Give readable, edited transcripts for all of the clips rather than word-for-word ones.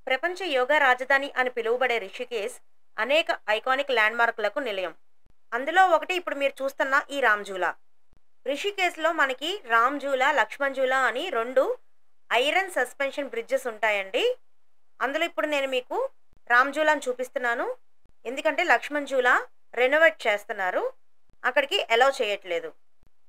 ప్రపంచ యోగా రాజధాని అని పిలువబడే రిషికేశ్ అనేక ఐకానిక్ ల్యాండ్‌మార్క్‌లకు నిలయం. అందులో ఒకటి ఇప్పుడు మీరు చూస్తున్న ఈ రామ్‌ఝూలా. రిషికేశ్‌లో మనకి రామ్‌ఝూలా, లక్ష్మణ్ అని 2 ఐరన్ సస్పెన్షన్ బ్రిడ్జెస్ ఉంటాయండి. అందులో ఇప్పుడు నేను మీకు రామ్‌ఝూలాని చూపిస్తున్నాను. ఎందుకంటే లక్ష్మణ్ రెనోవేట్ చేస్తున్నారు. అక్కడికి అలౌ చేయట్లేదు.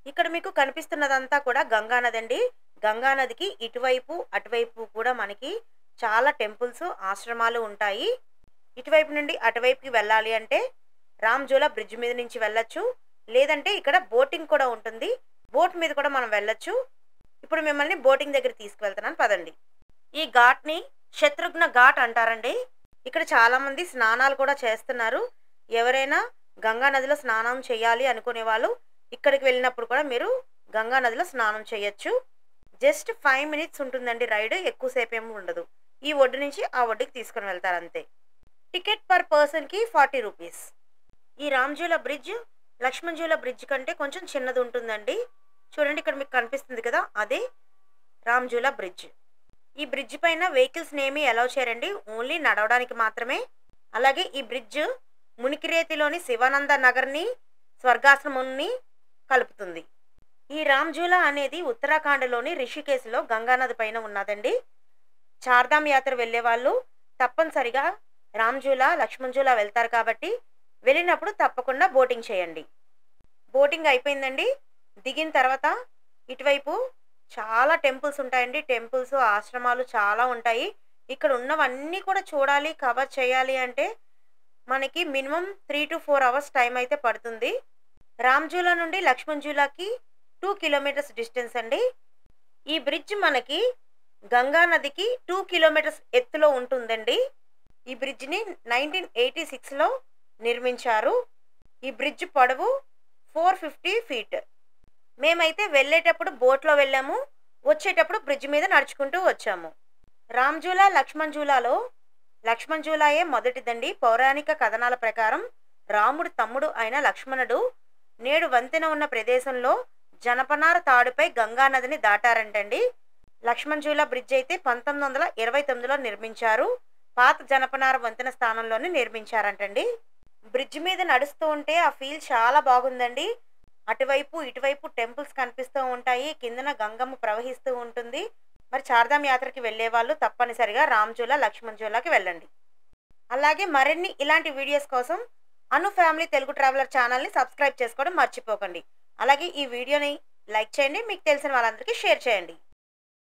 ఇక్కడ మీకు కనిపిస్తున్నదంతా కూడా గంగా నదండి. గంగా నదికి ఇటువైపు, అటువైపు కూడా మనకి చాలా టెంపుల్స్, ఆశ్రమాలు ఉంటాయి. ఇటువైపు నుండి అటువైపుకి వెళ్ళాలి అంటే రామ్‌ఝూలా బ్రిడ్జ్ మీద నుంచి వెళ్ళొచ్చు. లేదంటే ఇక్కడ బోటింగ్ కూడా ఉంటుంది. బోట్ మీద కూడా మనం వెళ్ళొచ్చు. ఇప్పుడు మిమ్మల్ని బోటింగ్ దగ్గరికి తీసుకువెళ్తున్నాను పదండి. ఈ ఘాట్‌ని శత్రుఘ్న ఘాట్ అంటారండి. ఇక్కడ చాలామంది స్నానాలు కూడా చేస్తున్నారు. ఎవరైనా గంగా నదిలో స్నానం చేయాలి అనుకునే వాళ్ళు ఇక్కడికి వెళ్ళినప్పుడు కూడా మీరు గంగా నదిలో స్నానం చేయొచ్చు. జస్ట్ 5 మినిట్స్ ఉంటుందండి రైడ్. ఎక్కువ సేపేమి ఉండదు. ఈ ఒడ్డు నుంచి ఆ ఒడ్డుకి తీసుకొని వెళ్తారు అంతే. టికెట్ పర్ పర్సన్‌కి 40 రూపీస్. ఈ రామ్‌ఝూలా బ్రిడ్జ్, లక్ష్మణ్ బ్రిడ్జ్ కంటే కొంచెం చిన్నది ఉంటుందండి. చూడండి ఇక్కడ మీకు కనిపిస్తుంది కదా! అదే రామ్‌ఝూలా బ్రిడ్జ్. ఈ బ్రిడ్జ్ పైన వెహికల్స్‌ని ఏమీ అలౌ చేయరండి. ఓన్లీ నడవడానికి మాత్రమే. అలాగే ఈ బ్రిడ్జ్ మునికిరేతిలోని శివానంద నగర్‌ని, స్వర్గాశ్రమంని కలుపుతుంది. ఈ రామ్‌ఝూలా అనేది ఉత్తరాఖండ్‌లోని రిషికేశ్‌లో గంగానది పైన ఉన్నదండి. చార్ధామ్ యాత్ర వెళ్ళేవాళ్ళు తప్పనిసరిగా రామ్‌ఝూలా, లక్ష్మణ్ వెళ్తారు కాబట్టి వెళ్ళినప్పుడు తప్పకుండా బోటింగ్ చేయండి. బోటింగ్ అయిపోయిందండి. దిగిన తర్వాత ఇటువైపు చాలా టెంపుల్స్ ఉంటాయండి. టెంపుల్స్, ఆశ్రమాలు చాలా ఉంటాయి. ఇక్కడ ఉన్నవన్నీ కూడా చూడాలి, కవర్ చేయాలి అంటే మనకి మినిమం 3-4 అవర్స్ టైం అయితే పడుతుంది. రామ్‌ఝూలా నుండి లక్ష్మణ్‌ఝూలాకి 2 కిలోమీటర్స్ డిస్టెన్స్ అండి. ఈ బ్రిడ్జ్ మనకి గంగా నదికి 2 కిలోమీటర్స్ ఎత్తులో ఉంటుందండి. ఈ బ్రిడ్జ్‌ని 1986లో నిర్మించారు. ఈ బ్రిడ్జ్ పొడవు 450 ఫీట్. మేమైతే వెళ్ళేటప్పుడు బోట్‌లో వెళ్ళాము. వచ్చేటప్పుడు బ్రిడ్జ్ మీద నడుచుకుంటూ వచ్చాము. రామ్‌ఝూలా, లక్ష్మణ్‌ఝూలాలో లక్ష్మణ్‌ఝూలాయే మొదటిదండి. పౌరాణిక కథనాల ప్రకారం రాముడి తమ్ముడు అయిన లక్ష్మణుడు నేడు వంతెన ఉన్న ప్రదేశంలో జనపనార తాడుపై గంగా నదిని దాటారంటండి. లక్ష్మణ్‌ఝూలా బ్రిడ్జ్ అయితే 1929లో నిర్మించారు. పాత జనపనార వంతెన స్థానంలోనే నిర్మించారంటండి. బ్రిడ్జ్ మీద నడుస్తూ ఉంటే ఆ ఫీల్ చాలా బాగుందండి. అటువైపు, ఇటువైపు టెంపుల్స్ కనిపిస్తూ ఉంటాయి. కిందన గంగమ్మ ప్రవహిస్తూ ఉంటుంది. మరి చార్ధామ్ యాత్రకి వెళ్ళేవాళ్ళు తప్పనిసరిగా రామ్‌ఝూలా, లక్ష్మణ్‌ఝూలాకి వెళ్ళండి. అలాగే మరిన్ని ఇలాంటి వీడియోస్ కోసం అను ఫ్యామిలీ తెలుగు ట్రావెలర్ ఛానల్‌ని సబ్స్క్రైబ్ చేసుకోవడం మర్చిపోకండి. అలాగే ఈ వీడియోని లైక్ చేయండి. మీకు తెలిసిన వాళ్ళందరికీ షేర్ చేయండి.